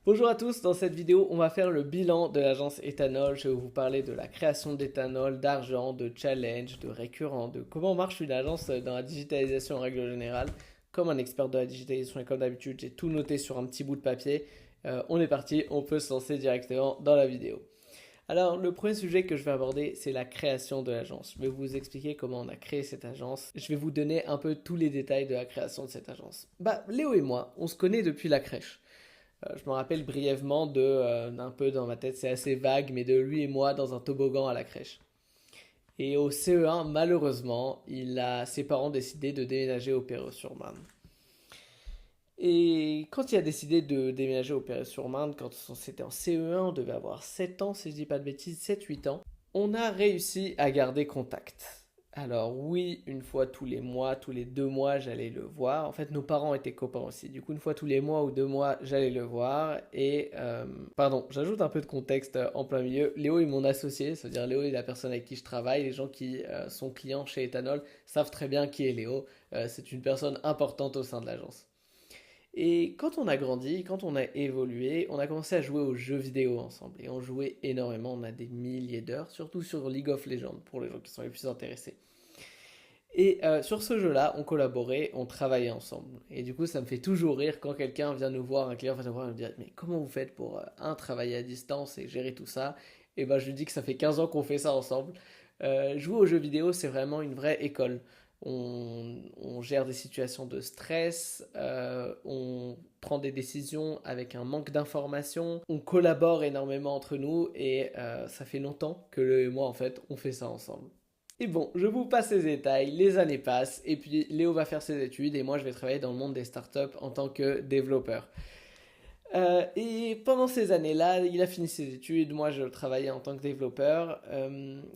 Bonjour à tous, dans cette vidéo, on va faire le bilan de l'agence Ethanol. Je vais vous parler de la création d'Ethanol, d'argent, de challenge, de récurrent, de comment marche une agence dans la digitalisation en règle générale. Comme un expert de la digitalisation et comme d'habitude, j'ai tout noté sur un petit bout de papier. On est parti, on peut se lancer directement dans la vidéo. Alors, le premier sujet que je vais aborder, c'est la création de l'agence. Je vais vous expliquer comment on a créé cette agence. Je vais vous donner un peu tous les détails de la création de cette agence. Léo et moi, on se connaît depuis la crèche. Je me rappelle brièvement d'un peu dans ma tête, c'est assez vague, mais de lui et moi dans un toboggan à la crèche. Et au CE1, malheureusement, ses parents décidé de déménager au Perreux-sur-Marne. Et quand il a décidé de déménager au Perreux-sur-Marne, quand c'était en CE1, on devait avoir 7 ans, si je dis pas de bêtises, 7-8 ans, on a réussi à garder contact. Alors oui, une fois tous les mois, tous les 2 mois, j'allais le voir. En fait, nos parents étaient copains aussi. Du coup, une fois tous les mois ou 2 mois, j'allais le voir. Pardon, j'ajoute un peu de contexte en plein milieu. Léo est mon associé, c'est-à-dire Léo est la personne avec qui je travaille. Les gens qui sont clients chez Ethanol savent très bien qui est Léo. C'est une personne importante au sein de l'agence. Et quand on a grandi, quand on a évolué, on a commencé à jouer aux jeux vidéo ensemble. Et on jouait énormément, on a des milliers d'heures, surtout sur League of Legends, pour les gens qui sont les plus intéressés. Et sur ce jeu-là, on collaborait, on travaillait ensemble. Et du coup, ça me fait toujours rire quand quelqu'un vient nous voir, un client vient nous voir et me dit mais comment vous faites pour, travailler à distance et gérer tout ça. Et ben, je lui dis que ça fait 15 ans qu'on fait ça ensemble. Jouer aux jeux vidéo, c'est vraiment une vraie école. On gère des situations de stress, on prend des décisions avec un manque d'informations, on collabore énormément entre nous et ça fait longtemps que Léo et moi, en fait, on fait ça ensemble. Et bon, je vous passe les détails, les années passent, et puis Léo va faire ses études, et moi je vais travailler dans le monde des startups en tant que développeur. Et pendant ces années-là, il a fini ses études, moi je travaillais en tant que développeur.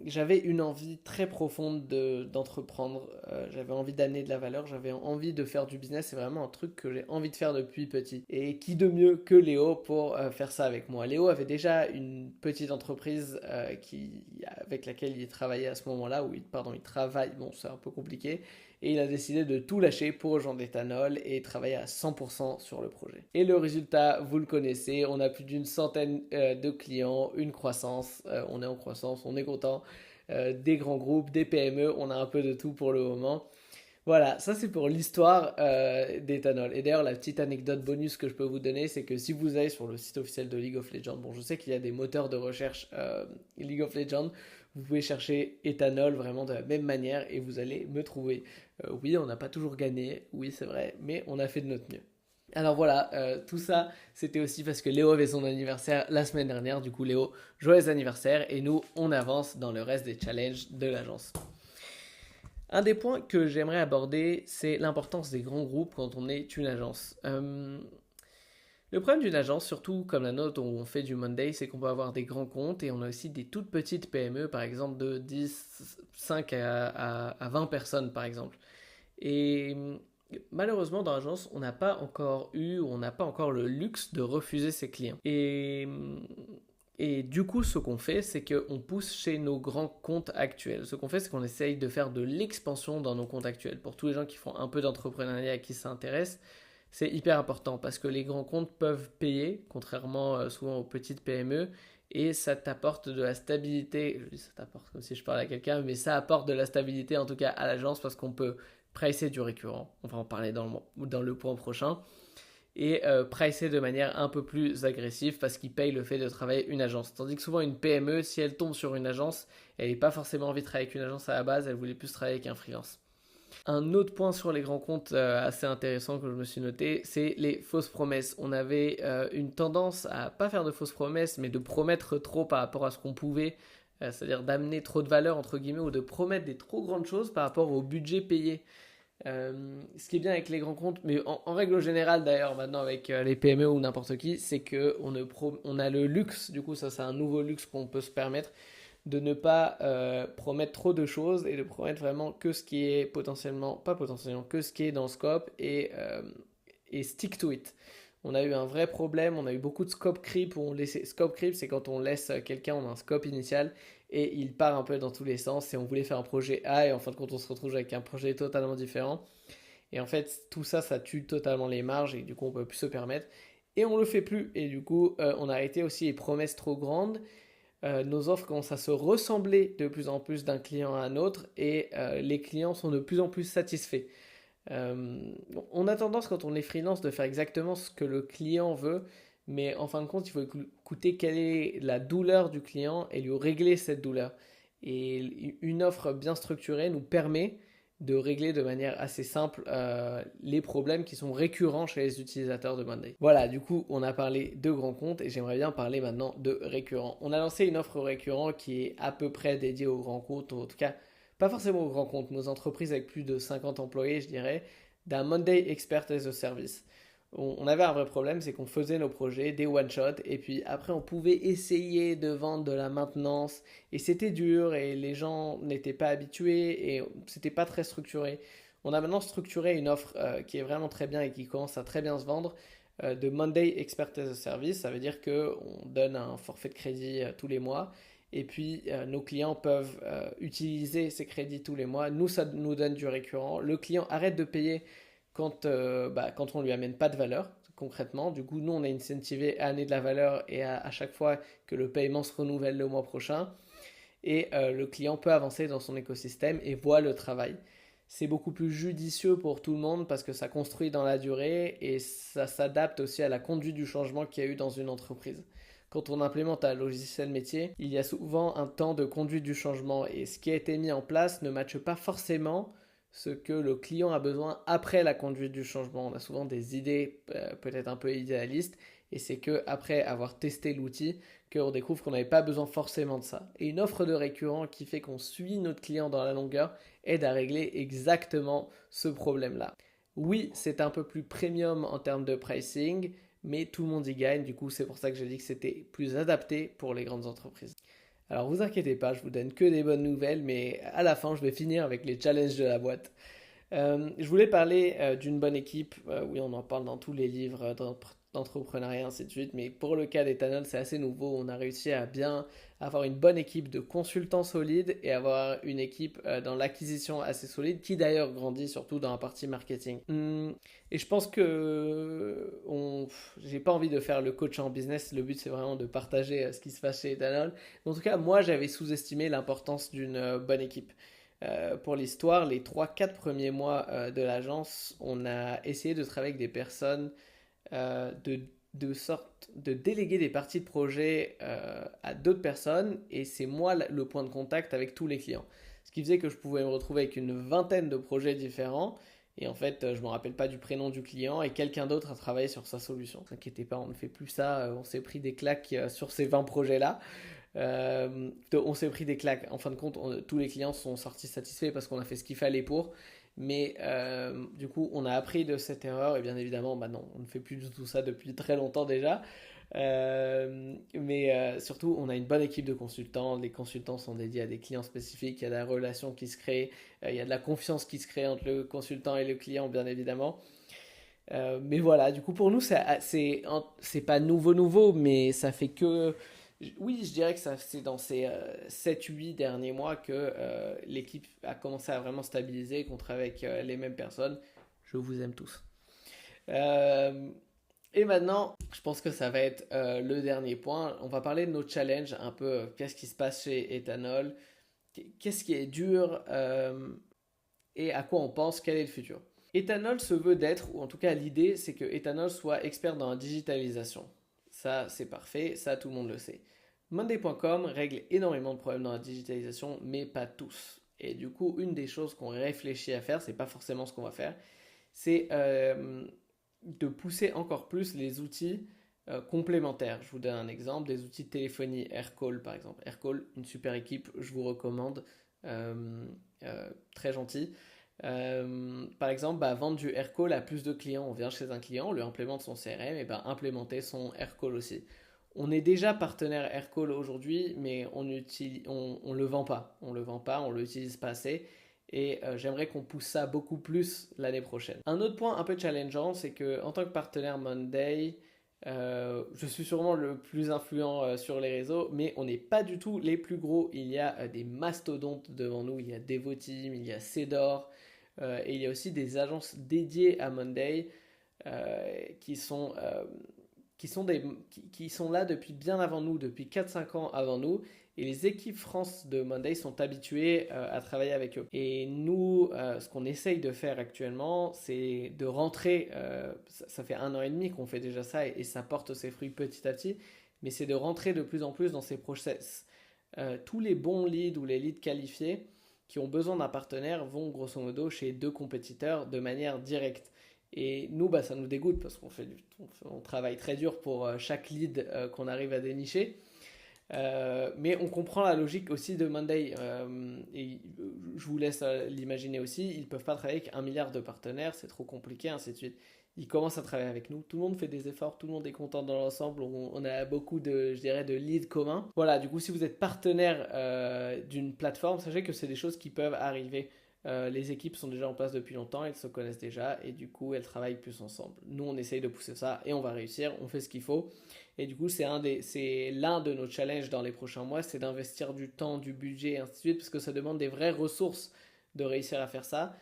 J'avais une envie très profonde d'entreprendre, j'avais envie d'amener de la valeur, j'avais envie de faire du business, c'est vraiment un truc que j'ai envie de faire depuis petit. Et qui de mieux que Léo pour faire ça avec moi. Léo avait déjà une petite entreprise avec laquelle il travaillait à ce moment-là, pardon, il travaille, bon c'est un peu compliqué, et il a décidé de tout lâcher pour rejoindre l'éthanol et travailler à 100% sur le projet. Et le résultat, vous le connaissez, on a plus d'une centaine de clients, une croissance, on est en croissance, on est content, des grands groupes, des PME, on a un peu de tout pour le moment. Voilà, ça c'est pour l'histoire d'Ethanol. Et d'ailleurs, la petite anecdote bonus que je peux vous donner, c'est que si vous allez sur le site officiel de League of Legends, bon, je sais qu'il y a des moteurs de recherche League of Legends, vous pouvez chercher Ethanol vraiment de la même manière et vous allez me trouver. Oui, on n'a pas toujours gagné, oui c'est vrai, mais on a fait de notre mieux. Alors voilà, tout ça, c'était aussi parce que Léo avait son anniversaire la semaine dernière. Du coup, Léo, joyeux anniversaire et nous, on avance dans le reste des challenges de l'agence. Un des points que j'aimerais aborder, c'est l'importance des grands groupes quand on est une agence. Le problème d'une agence, surtout comme la nôtre où on fait du Monday, c'est qu'on peut avoir des grands comptes et on a aussi des toutes petites PME, par exemple de 10, 5 à 20 personnes par exemple. Et malheureusement dans l'agence, on n'a pas encore le luxe de refuser ses clients. Et du coup, ce qu'on fait, c'est qu'on pousse chez nos grands comptes actuels. Ce qu'on fait, c'est qu'on essaye de faire de l'expansion dans nos comptes actuels. Pour tous les gens qui font un peu d'entrepreneuriat et qui s'intéressent, c'est hyper important parce que les grands comptes peuvent payer, contrairement souvent aux petites PME, et ça t'apporte de la stabilité. Je dis ça t'apporte comme si je parlais à quelqu'un, mais ça apporte de la stabilité en tout cas à l'agence parce qu'on peut pricer du récurrent. On va en parler dans le point prochain et pricer de manière un peu plus agressive parce qu'ils payent le fait de travailler une agence. Tandis que souvent une PME, si elle tombe sur une agence, elle n'a pas forcément envie de travailler avec une agence à la base, elle voulait plus travailler avec un freelance. Un autre point sur les grands comptes assez intéressant que je me suis noté, c'est les fausses promesses. On avait une tendance à pas faire de fausses promesses, mais de promettre trop par rapport à ce qu'on pouvait, c'est-à-dire d'amener trop de valeur entre guillemets ou de promettre des trop grandes choses par rapport au budget payé. Ce qui est bien avec les grands comptes, mais en règle générale d'ailleurs maintenant avec les PME ou n'importe qui, c'est on a le luxe, du coup ça c'est un nouveau luxe qu'on peut se permettre, de ne pas promettre trop de choses et de promettre vraiment que ce qui est pas potentiellement, que ce qui est dans le scope et stick to it. On a eu un vrai problème, on a eu beaucoup de scope creep où scope creep c'est quand on laisse quelqu'un, on a un scope initial et il part un peu dans tous les sens et on voulait faire un projet A et en fin de compte on se retrouve avec un projet totalement différent. Et en fait tout ça, ça tue totalement les marges et du coup on peut plus se permettre. Et on le fait plus. Et du coup, on a arrêté aussi les promesses trop grandes. Nos offres commencent à se ressembler de plus en plus d'un client à un autre et les clients sont de plus en plus satisfaits. On a tendance quand on est freelance de faire exactement ce que le client veut, mais en fin de compte, il faut écouter quelle est la douleur du client et lui régler cette douleur. Et une offre bien structurée nous permet de régler de manière assez simple les problèmes qui sont récurrents chez les utilisateurs de Monday. Voilà, du coup, on a parlé de grands comptes et j'aimerais bien parler maintenant de récurrents. On a lancé une offre récurrent qui est à peu près dédiée aux grands comptes, ou en tout cas pas forcément aux grands comptes, mais aux entreprises avec plus de 50 employés, je dirais, d'un Monday Expert as a Service. On avait un vrai problème, c'est qu'on faisait nos projets, des one-shots, et puis après on pouvait essayer de vendre de la maintenance, et c'était dur, et les gens n'étaient pas habitués, et c'était pas très structuré. On a maintenant structuré une offre qui est vraiment très bien et qui commence à très bien se vendre de Monday Expert as a Service. Ça veut dire qu'on donne un forfait de crédit tous les mois et puis, nos clients peuvent utiliser ces crédits tous les mois. Nous, ça nous donne du récurrent. Le client arrête de payer quand on lui amène pas de valeur, concrètement. Du coup, nous, on est incentivé à amener de la valeur et à chaque fois que le paiement se renouvelle le mois prochain. Et le client peut avancer dans son écosystème et voit le travail. C'est beaucoup plus judicieux pour tout le monde parce que ça construit dans la durée et ça s'adapte aussi à la conduite du changement qu'il y a eu dans une entreprise. Quand on implémente un logiciel métier, il y a souvent un temps de conduite du changement et ce qui a été mis en place ne matche pas forcément ce que le client a besoin après la conduite du changement. On a souvent des idées peut-être un peu idéalistes et c'est que après avoir testé l'outil qu'on découvre qu'on n'avait pas besoin forcément de ça. Et une offre de récurrent qui fait qu'on suit notre client dans la longueur aide à régler exactement ce problème-là. Oui, c'est un peu plus premium en termes de pricing, mais tout le monde y gagne. Du coup, c'est pour ça que j'ai dit que c'était plus adapté pour les grandes entreprises. Alors, vous inquiétez pas, je vous donne que des bonnes nouvelles, mais à la fin, je vais finir avec les challenges de la boîte. Je voulais parler d'une bonne équipe. Oui, on en parle dans tous les livres d'entrepreneuriat, ainsi de suite. Mais pour le cas d'Ethanol, c'est assez nouveau. On a réussi à bien avoir une bonne équipe de consultants solides et avoir une équipe dans l'acquisition assez solide, qui d'ailleurs grandit surtout dans la partie marketing. Et je pense que j'ai pas envie de faire le coach en business. Le but, c'est vraiment de partager ce qui se passe chez Ethanol. En tout cas, moi, j'avais sous-estimé l'importance d'une bonne équipe. Pour l'histoire, les 3-4 premiers mois de l'agence, on a essayé de travailler avec des personnes, de sorte de déléguer des parties de projet à d'autres personnes, et c'est moi le point de contact avec tous les clients. Ce qui faisait que je pouvais me retrouver avec une vingtaine de projets différents, et en fait, je ne me rappelle pas du prénom du client, et quelqu'un d'autre a travaillé sur sa solution. Ne vous inquiétez pas, on ne fait plus ça, on s'est pris des claques sur ces 20 projets-là. On s'est pris des claques. En fin de compte, tous les clients sont sortis satisfaits parce qu'on a fait ce qu'il fallait pour. Mais du coup, on a appris de cette erreur et bien évidemment, bah non, on ne fait plus du tout ça depuis très longtemps déjà. Mais surtout, on a une bonne équipe de consultants. Les consultants sont dédiés à des clients spécifiques. Il y a de la relation qui se crée. Il y a de la confiance qui se crée entre le consultant et le client, bien évidemment. Mais voilà, du coup, pour nous, c'est pas nouveau, mais ça fait que oui, je dirais que c'est dans ces 7-8 derniers mois que l'équipe a commencé à vraiment stabiliser, qu'on travaille avec les mêmes personnes. Je vous aime tous. Euh, et maintenant, je pense que ça va être le dernier point. On va parler de nos challenges, un peu qu'est-ce qui se passe chez Ethanol, qu'est-ce qui est dur et à quoi on pense, quel est le futur. Ethanol se veut d'être, ou en tout cas l'idée, c'est que Ethanol soit expert dans la digitalisation. Ça, c'est parfait, ça tout le monde le sait. Monday.com règle énormément de problèmes dans la digitalisation, mais pas tous. Et du coup, une des choses qu'on réfléchit à faire, c'est pas forcément ce qu'on va faire, c'est de pousser encore plus les outils complémentaires. Je vous donne un exemple, des outils de téléphonie Aircall par exemple. Aircall, une super équipe, je vous recommande, très gentil. Par exemple, vendre du Aircall à plus de clients. On vient chez un client, on lui implémente son CRM, et implémenter son Aircall aussi. On est déjà partenaire Aircall aujourd'hui, mais on le vend pas. On le vend pas, on l'utilise pas assez. Et j'aimerais qu'on pousse ça beaucoup plus l'année prochaine. Un autre point un peu challengeant, c'est que en tant que partenaire Monday, je suis sûrement le plus influent sur les réseaux, mais on n'est pas du tout les plus gros. Il y a des mastodontes devant nous. Il y a Devoteam, il y a Cedor, et il y a aussi des agences dédiées à Monday qui sont qui sont là depuis bien avant nous, depuis 4-5 ans avant nous. Et les équipes France de Monday sont habituées à travailler avec eux. Et nous, ce qu'on essaye de faire actuellement, c'est de rentrer, ça fait 1 an et demi qu'on fait déjà ça et ça porte ses fruits petit à petit, mais c'est de rentrer de plus en plus dans ces process. Tous les bons leads ou les leads qualifiés qui ont besoin d'un partenaire vont grosso modo chez 2 compétiteurs de manière directe. Et nous, bah, ça nous dégoûte parce on travaille très dur pour chaque lead qu'on arrive à dénicher. Mais on comprend la logique aussi de Monday. Et je vous laisse l'imaginer aussi. Ils ne peuvent pas travailler avec 1 milliard de partenaires, c'est trop compliqué, ainsi de suite. Ils commencent à travailler avec nous. Tout le monde fait des efforts, tout le monde est content dans l'ensemble. On a beaucoup de, je dirais, de leads communs. Voilà, du coup, si vous êtes partenaire d'une plateforme, sachez que c'est des choses qui peuvent arriver. Les équipes sont déjà en place depuis longtemps, elles se connaissent déjà et du coup elles travaillent plus ensemble. Nous on essaye de pousser ça et on va réussir, on fait ce qu'il faut. Et du coup c'est l'un de nos challenges dans les prochains mois, c'est d'investir du temps, du budget et ainsi de suite parce que ça demande des vraies ressources de réussir à faire ça,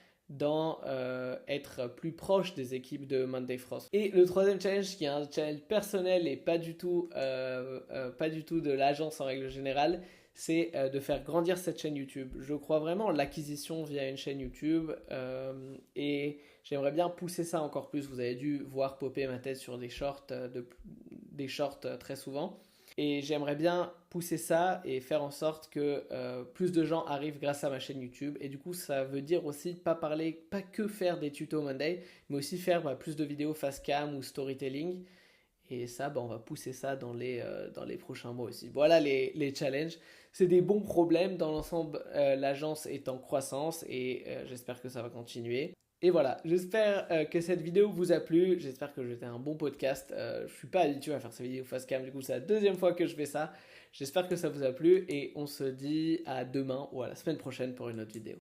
être plus proche des équipes de Monday Frost. Et le troisième challenge qui est un challenge personnel et pas du tout de l'agence en règle générale, c'est de faire grandir cette chaîne YouTube. Je crois vraiment en l'acquisition via une chaîne YouTube et j'aimerais bien pousser ça encore plus. Vous avez dû voir popper ma tête sur des shorts, très souvent. Et j'aimerais bien pousser ça et faire en sorte que plus de gens arrivent grâce à ma chaîne YouTube. Et du coup, ça veut dire aussi pas que faire des tutos Monday, mais aussi faire plus de vidéos face cam ou storytelling. Et ça, on va pousser ça dans les prochains mois aussi. Voilà les challenges. C'est des bons problèmes. Dans l'ensemble, l'agence est en croissance et j'espère que ça va continuer. Et voilà, j'espère que cette vidéo vous a plu. J'espère que j'étais un bon podcast. Je ne suis pas habitué à faire ces vidéos face cam. Du coup, c'est la deuxième fois que je fais ça. J'espère que ça vous a plu et on se dit à demain ou à la semaine prochaine pour une autre vidéo.